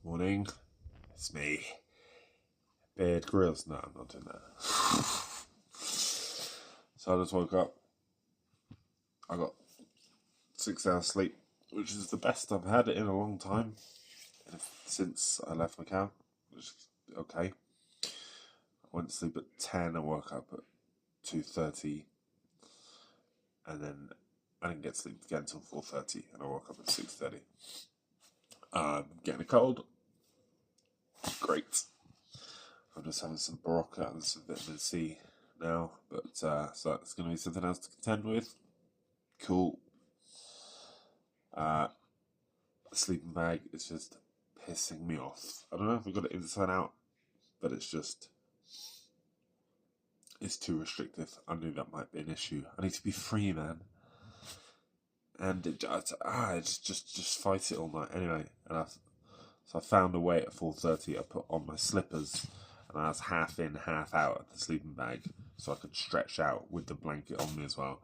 Morning, it's me, Beard Grylls. No, I'm not doing that. So I just woke up. I got 6 hours sleep, which is the best I've had in a long time since I left Macau, which is okay. I went to sleep at 10 and woke up at 2:30, and then I didn't get to sleep again until 4:30, and I woke up at 6:30. Getting a cold. Great. I'm just having some Barocca and some vitamin C now, but so that's going to be something else to contend with. Cool. The sleeping bag is just pissing me off. I don't know if I've got it inside out, but it's too restrictive. I knew that might be an issue. I need to be free, man. And it just fight it all night. Anyway, so I found a way at 4:30. I put on my slippers, and I was half in, half out of the sleeping bag, so I could stretch out with the blanket on me as well,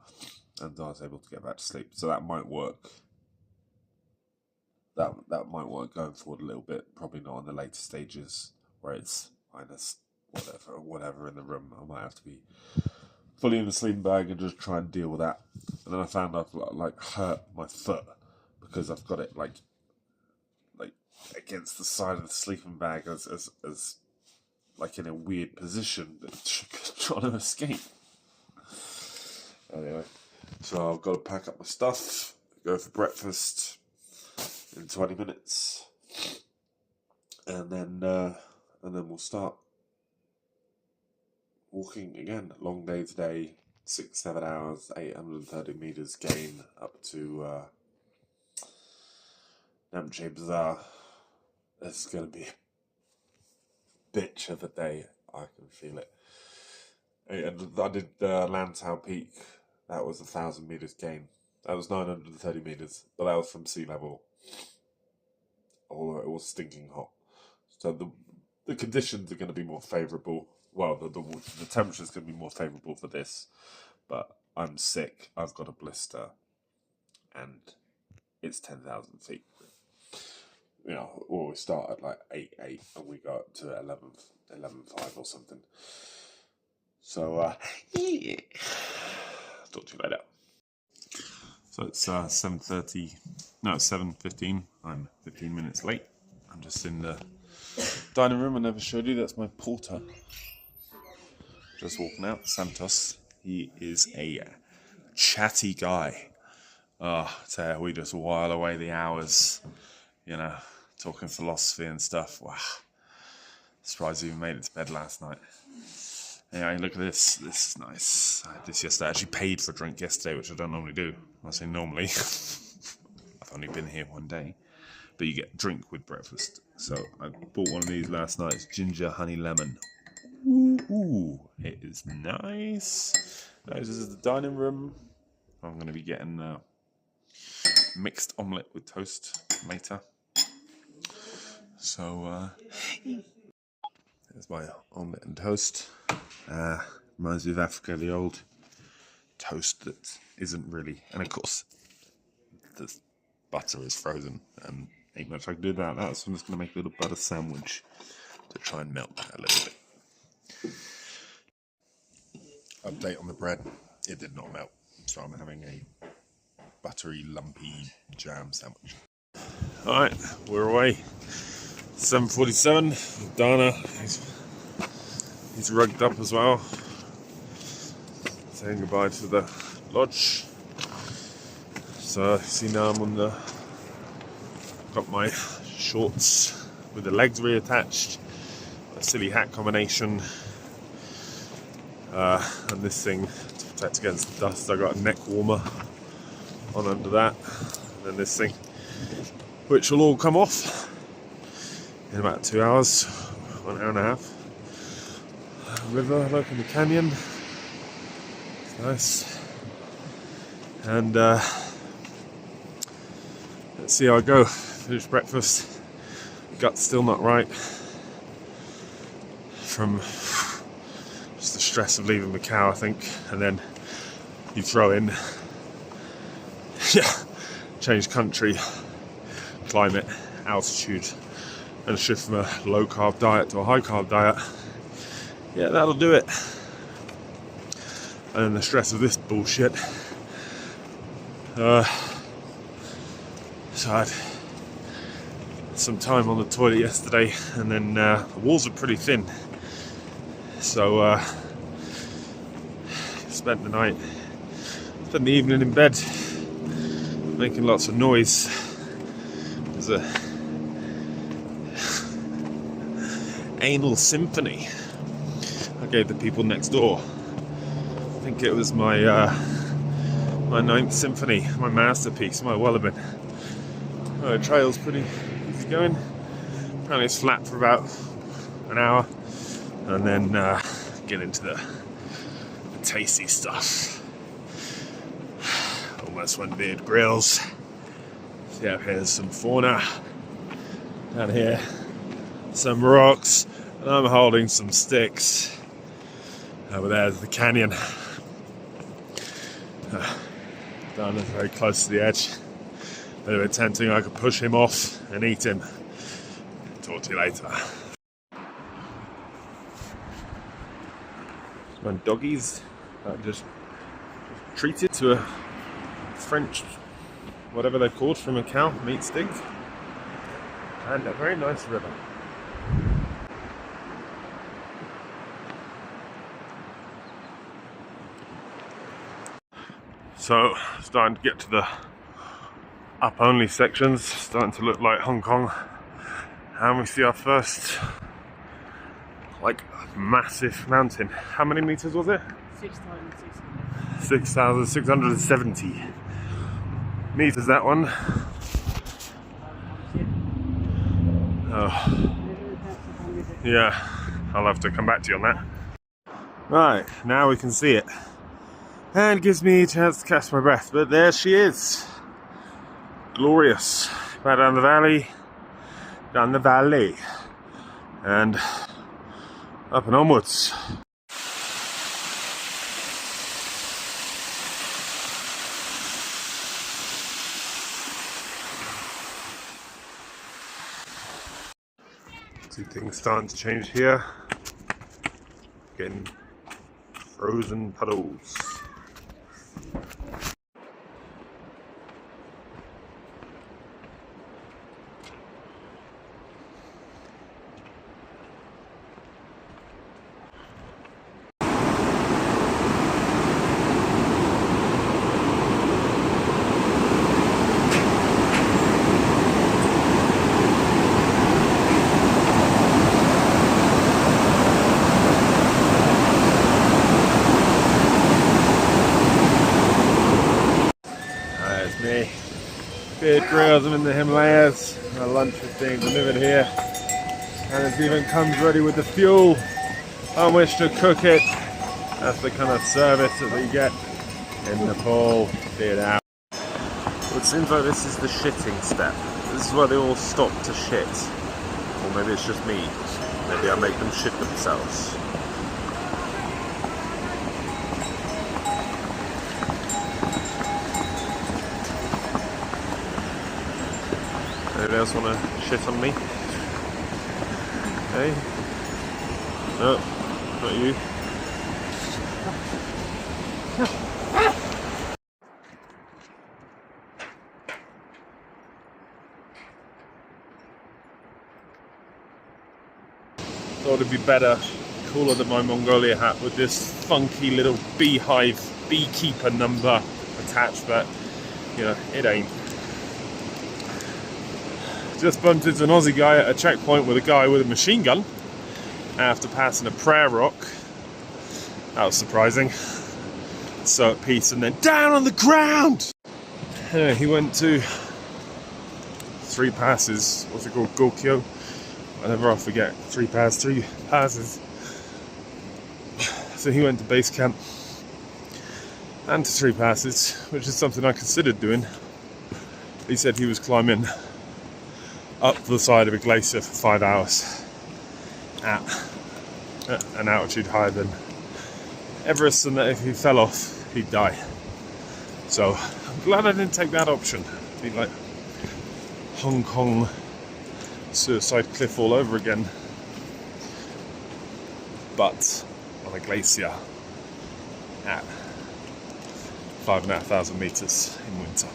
and I was able to get back to sleep. So that might work. That might work going forward a little bit. Probably not in the later stages where it's minus whatever in the room. I might have to be fully in the sleeping bag and just try and deal with that. And then I found I've hurt my foot because I've got it like against the side of the sleeping bag as like in a weird position, trying to escape. Anyway, so I've got to pack up my stuff, go for breakfast in 20 minutes, and then we'll start walking again. Long day today, 6-7 hours, 830 meters gain up to Namche Bazaar. This is going to be a bitch of a day. I can feel it. And I did Lantau Peak. That was 1,000 meters gain. That was 930 meters, but that was from sea level. Although it was stinking hot. So the conditions are going to be more favourable. Well, the temperature is going to be more favourable for this. But I'm sick. I've got a blister. And it's 10,000 feet. You know, or we start at like 8.8 and we go up to 11.5 or something. So, yeah. Talk to you later. So it's 7:15. I'm 15 minutes late. I'm just in the dining room. I never showed you. That's my porter. Just walking out. Santos. He is a chatty guy. So we just while away the hours, you know, talking philosophy and stuff. Wow. Surprised he even made it to bed last night. Anyway, look at this. This is nice. I had this yesterday. I actually paid for a drink yesterday, which I don't normally do. I say normally. I've only been here one day. But you get a drink with breakfast. So I bought one of these last night. It's ginger honey lemon. Ooh, it is nice. This is the dining room. I'm going to be getting mixed omelette with toast later. So there's my omelette and toast. Reminds me of Africa, the old toast that isn't really, and of course the butter is frozen and ain't much I can do about that, so I'm just going to make a little butter sandwich to try and melt that a little bit. Update on the bread, it did not melt, so I'm having a buttery lumpy jam sandwich. Alright, we're away. 7:47. Dana, he's rugged up as well. Saying goodbye to the lodge. So see now I'm on got my shorts with the legs reattached, a silly hat combination, and this thing to protect against the dust. I got a neck warmer on under that, and then this thing, which will all come off in about 2 hours, 1 hour and a half. River, look in the canyon. It's nice. And let's see how I go. Finish breakfast. Gut's still not right from just the stress of leaving Macau, I think. And then you throw in, change country, climate, altitude, and shift from a low carb diet to a high carb diet, yeah, that'll do it. And then the stress of this bullshit. So I had some time on the toilet yesterday, and then the walls are pretty thin. So spent the evening in bed, making lots of noise. There's a anal symphony I gave the people next door. I think it was my my 9th symphony, my masterpiece, my Wellerman. The trail's pretty easy going. Apparently it's flat for about an hour, and then get into the tasty stuff. Almost went Beard Grylls. Yeah, here's some fauna. Down here, some rocks, and I'm holding some sticks. Over there's the canyon. Down very close to the edge. They were tempting I could push him off and eat him. Talk to you later. My doggies are just treated to a French, whatever they're called, from a cow, meat stick, and a very nice river. So, starting to get to the up-only sections, starting to look like Hong Kong, and we see our first, like, massive mountain. How many meters was it? 6,600. 6,670 meters, that one. Oh, yeah, I'll have to come back to you on that. Right, now we can see it. And it gives me a chance to catch my breath, but there she is. Glorious. Right down the valley, and up and onwards. See things starting to change here. Getting frozen puddles. Beard Grylls, I'm in the Himalayas. My lunch is being delivered here, and it even comes ready with the fuel on which to cook it. That's the kind of service that we get in Nepal. See it out. It seems like this is the shitting step. This is where they all stop to shit. Or maybe it's just me. Maybe I make them shit themselves. Anybody else want to shit on me? Hey? No, not you. Thought it'd be better, cooler than my Mongolia hat with this funky little beehive beekeeper number attached, but you know, it ain't. Just bumped into an Aussie guy at a checkpoint with a guy with a machine gun after passing a prayer rock. That was surprising. So at peace, and then down on the ground! Anyway, he went to 3 passes. What's it called? Gokyo? Whenever I forget. 3 passes. So he went to base camp and to 3 passes, which is something I considered doing. He said he was climbing up the side of a glacier for 5 hours at an altitude higher than Everest, and that if he fell off, he'd die. So I'm glad I didn't take that option. It'd be like Hong Kong Suicide Cliff all over again, but on a glacier at 5,500 meters in winter.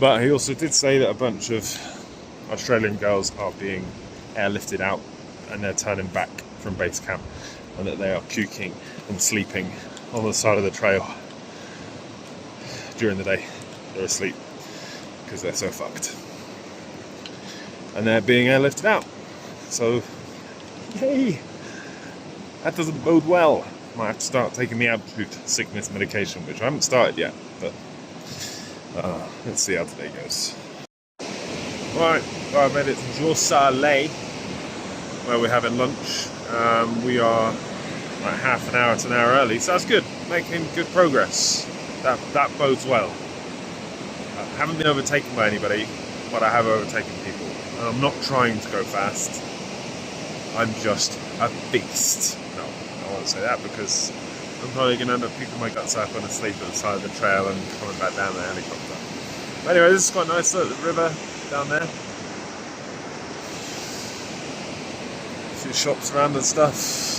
But he also did say that a bunch of Australian girls are being airlifted out and they're turning back from base camp, and that they are puking and sleeping on the side of the trail during the day. They're asleep because they're so fucked, and they're being airlifted out. So, yay! That doesn't bode well. Might have to start taking the altitude sickness medication, which I haven't started yet, but let's see how today goes. Right, I made it to Jour Salé, where we're having lunch. We are like half an hour to an hour early, so that's good. Making good progress. That bodes well. I haven't been overtaken by anybody, but I have overtaken people. And I'm not trying to go fast. I'm just a beast. No, I won't say that, because I'm probably going to end up picking my guts up and asleep at the side of the trail and coming back down the helicopter. But anyway, this is quite nice. Look, the river down there. A few shops around and stuff.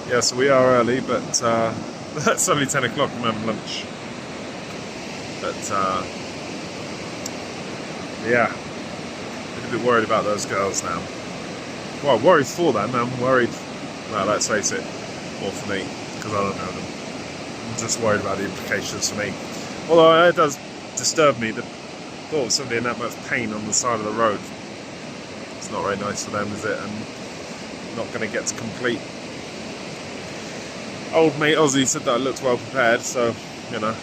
Yeah, so we are early, but it's only 10 o'clock and I'm having lunch. But yeah, I'm a bit worried about those girls now. Well, worried for them. I'm worried, well, let's face it, more for me, because I don't know them. I'm just worried about the implications for me. Although it does disturb me, the thought of somebody in that much pain on the side of the road. It's not very nice for them, is it? And not going to get to complete. Old mate Ozzy said that I looked well prepared, so, you know,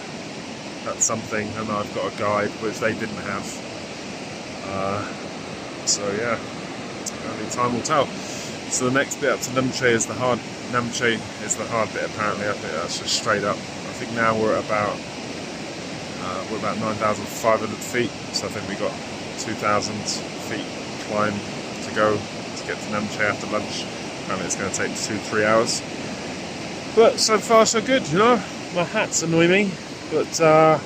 that's something. And I've got a guide, which they didn't have. So yeah, only time will tell. So the next bit up to Namche is the hard. Namche is the hard bit, apparently. I think that's just straight up. I think now we're about 9,500 feet. So I think we got 2,000 feet climb to go to get to Namche after lunch. Apparently it's going to take 2-3 hours. But so far so good, you know. My hats annoy me, but I've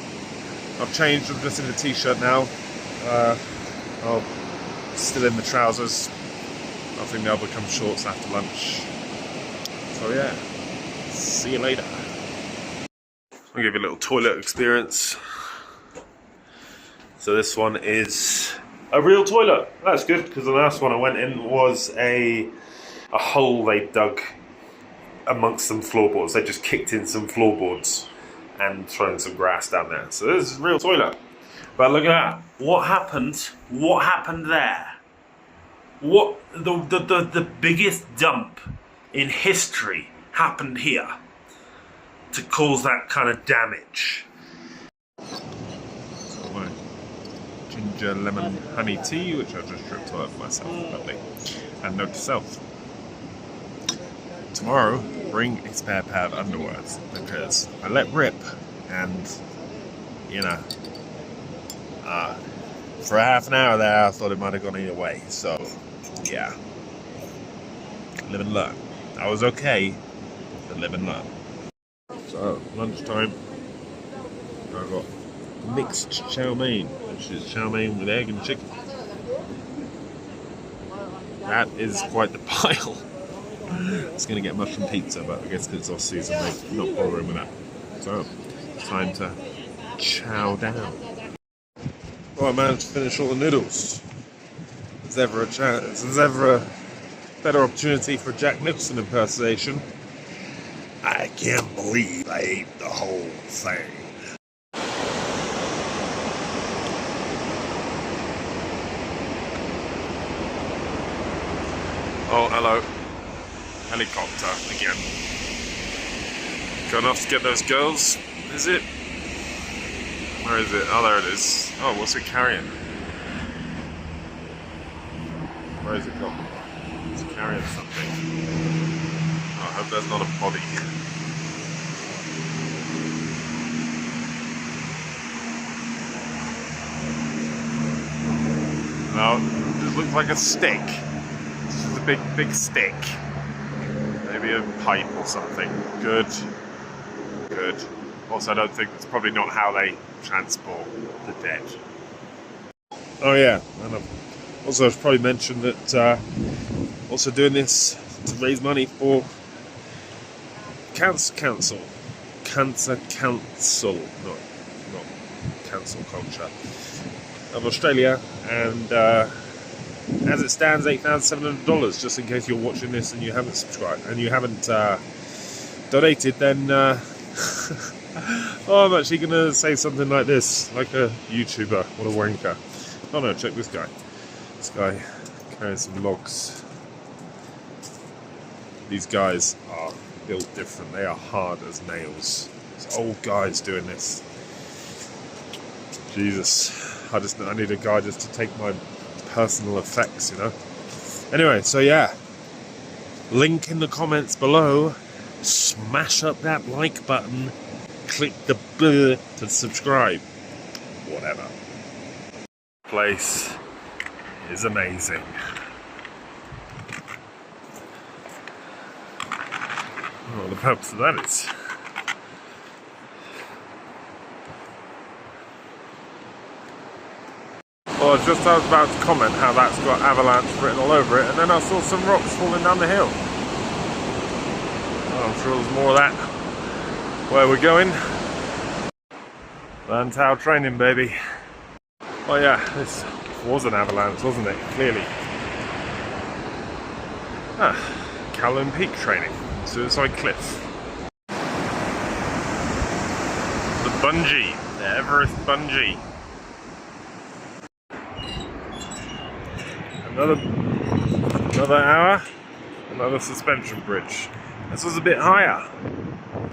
changed. I'm just in a t-shirt now. I'm still in the trousers. I think they'll become shorts after lunch. So yeah, see you later. I'll give you a little toilet experience. So this one is a real toilet. That's good, because the last one I went in was a hole they dug amongst some floorboards. They just kicked in some floorboards and thrown some grass down there. So this is a real toilet. But look at that. What happened? What happened there? What the biggest dump in history happened here to cause that kind of damage. So my ginger lemon honey tea, which I just dripped all over myself, lovely. And note to self: tomorrow, bring a spare pair of underwears, because I let rip, and you know, for half an hour there, I thought it might have gone either way. So yeah, live and learn. I was okay, but live and learn. So lunchtime, I got mixed chow mein, which is chow mein with egg and chicken. That is quite the pile. It's going to get mushroom pizza, but I guess because it's off season, they're not bothering with that. So, time to chow down. Well, I managed to finish all the noodles. There's ever a chance, there's ever a better opportunity for a Jack Nicholson impersonation. I can't believe I ate the whole thing. Oh, hello. Helicopter again. Going off to get those girls, is it? Where is it? Oh, there it is. Oh, what's it carrying? Where is it gone? It's carrying something. Oh, I hope there's not a body. No, it just looks like a stick. It's just a big stick. Maybe a pipe or something. Good. Good. Also, I don't think it's probably not how they transport the dead. Oh yeah, and I've also should probably mention that also doing this to raise money for Cancer Council, not cancel culture of Australia, and as it stands, $8,700. Just in case you're watching this and you haven't subscribed and you haven't donated, then oh, I'm actually gonna say something like this, like a YouTuber. What a wanker! Oh no, check this guy. This guy carrying some logs. These guys are built different. They are hard as nails. It's old guys doing this. Jesus, I need a guy just to take my personal effects, you know. Anyway, so yeah, link in the comments below. Smash up that like button. Click the bell to subscribe. Whatever. Place is amazing. Well, the purpose of that is well, I was about to comment how that's got avalanche written all over it, and then I saw some rocks falling down the hill. Well, I'm sure there's more of that where we're going. Lantau training, baby. Oh yeah, this was an avalanche, wasn't it? Clearly. Kowloon Peak training. Suicide Cliff. The bungee. The Everest bungee. Another hour. Another suspension bridge. This was a bit higher.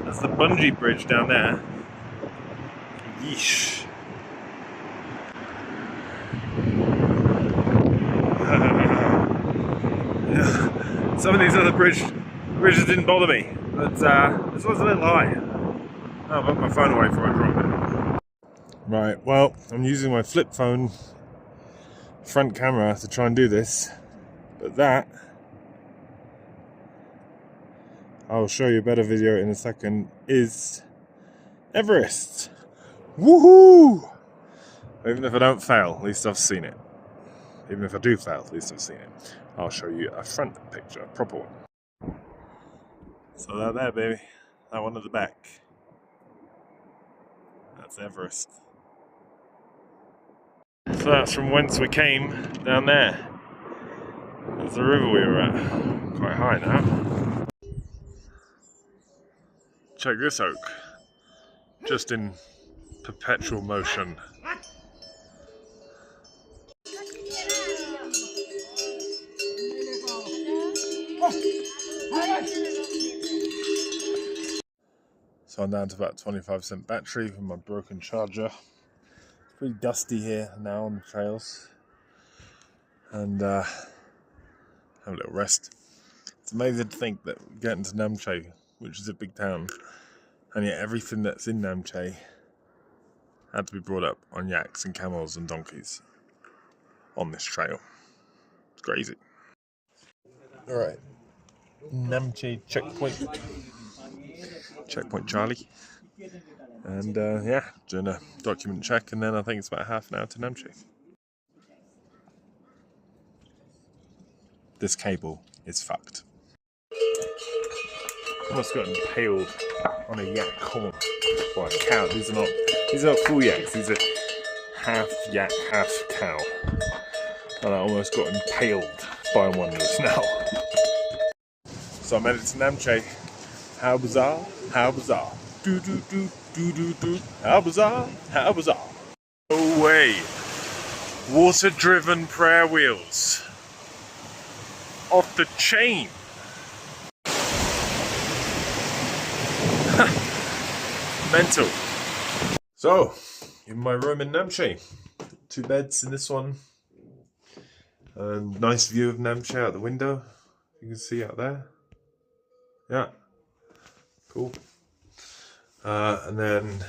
That's the bungee bridge down there. Yeesh. Some of these other bridges didn't bother me, but this was a little high. Oh, I put my phone away before I dropped it. Right, well, I'm using my flip phone front camera to try and do this, but that, I'll show you a better video in a second, is Everest. Woohoo! Even if I don't fail, at least I've seen it. Even if I do fail, at least I've seen it. I'll show you a front picture, a proper one. So that there, baby. That one at the back. That's Everest. So that's from whence we came, down there. That's the river we were at. Quite high now. Check this oak. Just in perpetual motion. So I'm down to about 25% battery with my broken charger. It's pretty dusty here now on the trails. And have a little rest. It's amazing to think that we're getting to Namche, which is a big town, and yet everything that's in Namche had to be brought up on yaks and camels and donkeys on this trail. It's crazy. Alright, Namche checkpoint. Checkpoint Charlie. And yeah, doing a document check, and then I think it's about half an hour to Namche. This cable is fucked. Almost got impaled on a yak horn. Well, a cow. These are not full yaks. These are half yak, half cow. And I almost got impaled by one just now. So I made it to Namche. How bizarre! How bizarre! Do do do do do do. How bizarre! How bizarre! No way! Water-driven prayer wheels. Off the chain. Mental. So, in my room in Namche, 2 beds in this one. Nice view of Namche out the window. You can see out there. Yeah. Cool. And then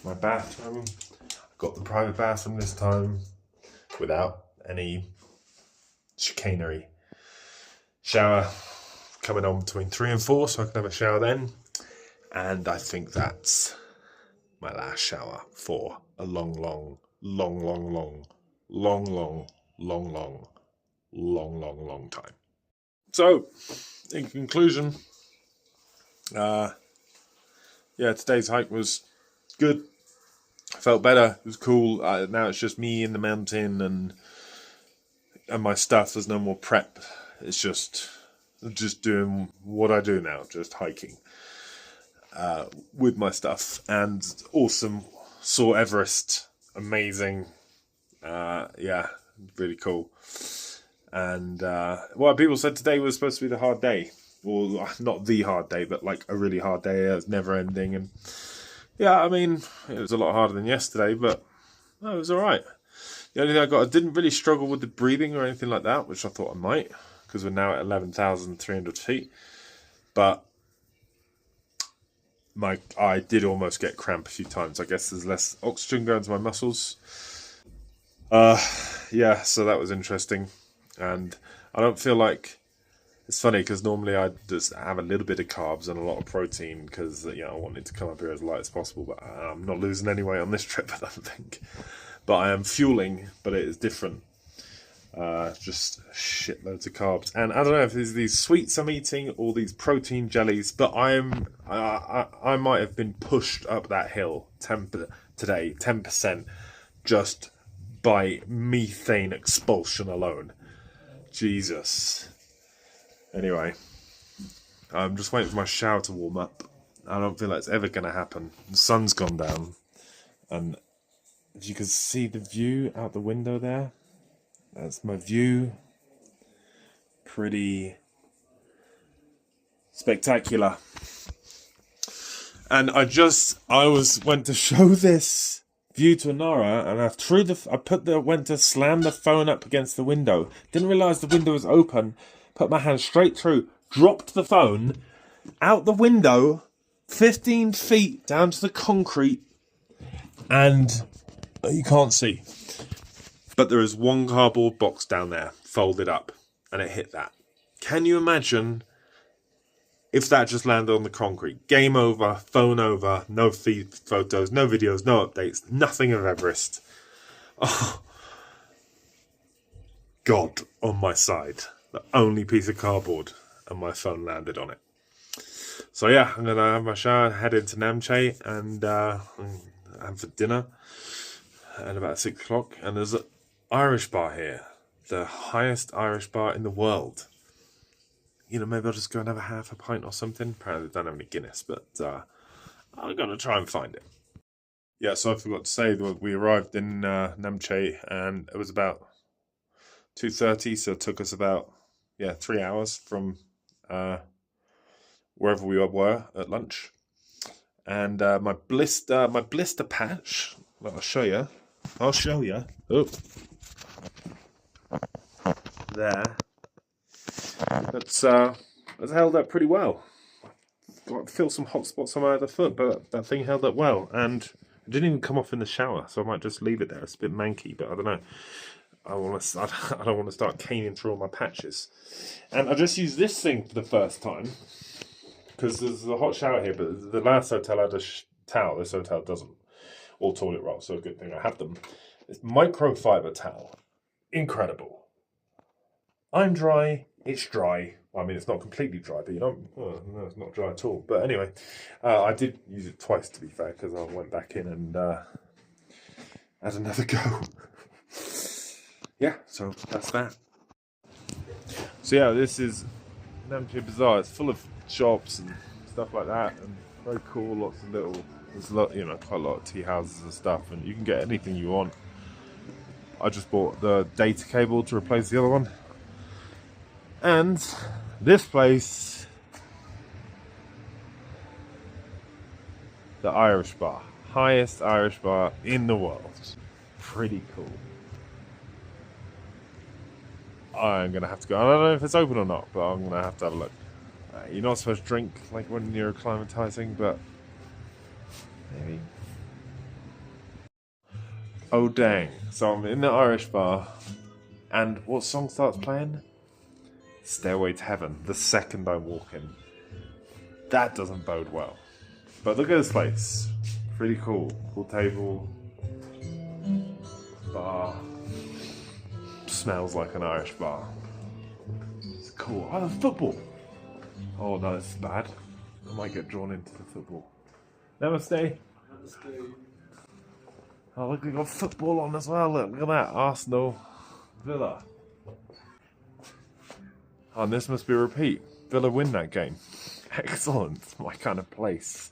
my bathroom. I got the private bathroom this time without any chicanery. Shower coming on between 3 and 4, so I can have a shower then. And I think that's my last shower for a long long time. So, in conclusion, today's hike was good. I felt better. It was cool. Now it's just me in the mountain and my stuff. There's no more prep. It's just doing what I do now, just hiking with my stuff. And awesome. Saw Everest. Amazing. Really cool. And people said today was supposed to be the hard day. Well, not the hard day, but like a really hard day. It was never ending. And yeah, I mean, it was a lot harder than yesterday, but it was all right. The only thing I didn't really struggle with the breathing or anything like that, which I thought I might, because we're now at 11,300 feet. But I did almost get cramp a few times. I guess there's less oxygen going to my muscles. So that was interesting. And I don't feel like... It's funny because normally I just have a little bit of carbs and a lot of protein because I wanted to come up here as light as possible, but I'm not losing any weight on this trip, I don't think. But I am fueling, but it is different. Just shitloads of carbs, and I don't know if it's these sweets I'm eating or these protein jellies, but I might have been pushed up that hill today 10% just by methane expulsion alone. Jesus. Anyway, I'm just waiting for my shower to warm up. I don't feel like it's ever going to happen. The sun's gone down. And if you can see the view out the window there, that's my view. Pretty spectacular. And I went to show this view to Nara, and went to slam the phone up against the window. Didn't realise the window was open. Put my hand straight through, dropped the phone out the window, 15 feet down to the concrete, and you can't see. But there is one cardboard box down there, folded up, and it hit that. Can you imagine if that just landed on the concrete? Game over, phone over, no feed photos, no videos, no updates, nothing of Everest. Oh, God on my side. The only piece of cardboard, and my phone landed on it. So yeah, I'm gonna have my shower, head into Namche, and have for dinner at about 6 o'clock. And there's an Irish bar here, the highest Irish bar in the world. Maybe I'll just go and have a half a pint or something. Apparently they don't have any Guinness, but I'm gonna try and find it. Yeah, so I forgot to say that we arrived in Namche, and it was about 2:30, so it took us about 3 hours from wherever we were at lunch. And my blister patch, well, I'll show you. Oh, there. It's held up pretty well. Got to feel some hot spots on my other foot, but that thing held up well, and it didn't even come off in the shower, so I might just leave it there. It's a bit manky, but I don't know. I don't want to start caning through all my patches. And I just used this thing for the first time because there's a hot shower here, but the last hotel had a towel. This hotel doesn't. Or toilet roll, so a good thing I had them. It's microfiber towel. Incredible. I'm dry. It's dry. Well, I mean, it's not completely dry, but no, it's not dry at all. But anyway, I did use it twice, to be fair, because I went back in and had another go. Yeah, so that's that. So yeah, this is Namche Bazaar. It's full of shops and stuff like that, and very cool. Lots of there's quite a lot of tea houses and stuff, and you can get anything you want. I just bought the data cable to replace the other one, and this place, the Irish bar, highest Irish bar in the world. Pretty cool. I'm going to have to go. I don't know if it's open or not, but I'm going to have a look. You're not supposed to drink like when you're acclimatizing, but maybe. Oh dang. So I'm in the Irish bar, and what song starts playing? Stairway to Heaven, the second I walk in. That doesn't bode well. But look at this place. Pretty cool. Cool table. Bar. smells like an Irish bar. It's cool. Oh, football! Oh no, this is bad. I might get drawn into the football. Namaste. Oh look, we got football on as well. Look at that. Arsenal, Villa. Oh, and this must be a repeat. Villa win that game. Excellent. My kind of place.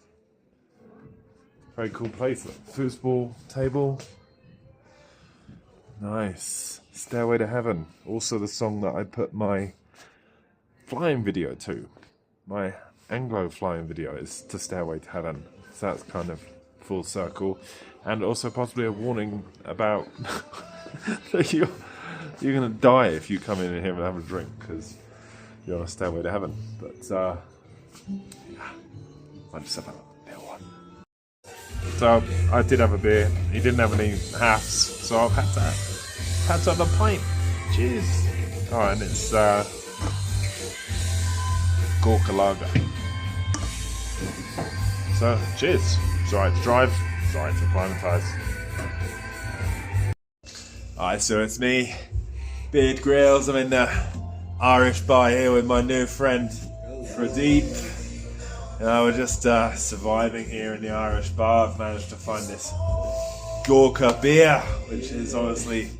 Very cool place. Look. Foosball table. Nice. Stairway to Heaven. Also the song that I put my flying video to. My Anglo flying video is to Stairway to Heaven. So that's kind of full circle. And also possibly a warning about that you're going to die if you come in here and have a drink, because you're on a Stairway to Heaven. But, yeah, I just have a little one. So, I did have a beer. He didn't have any halves, so I've had to have a pint. Cheers. Oh, and it's Gorka Lager. So, cheers. It's alright to drive, it's alright to acclimatise. Alright, so it's me, Beard Grylls. I'm in the Irish bar here with my new friend, Pradeep. We're just surviving here in the Irish bar. I've managed to find this Gorka beer, which is honestly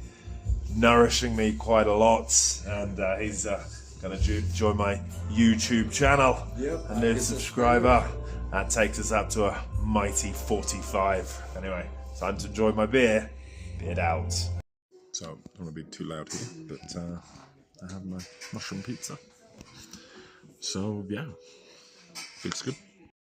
nourishing me quite a lot. And he's going to join my YouTube channel. Yep, a new subscriber. That takes us up to a mighty 45. Anyway, time to enjoy my beer. Beard out. So, I don't want to be too loud here, but I have my mushroom pizza. So, yeah, looks good.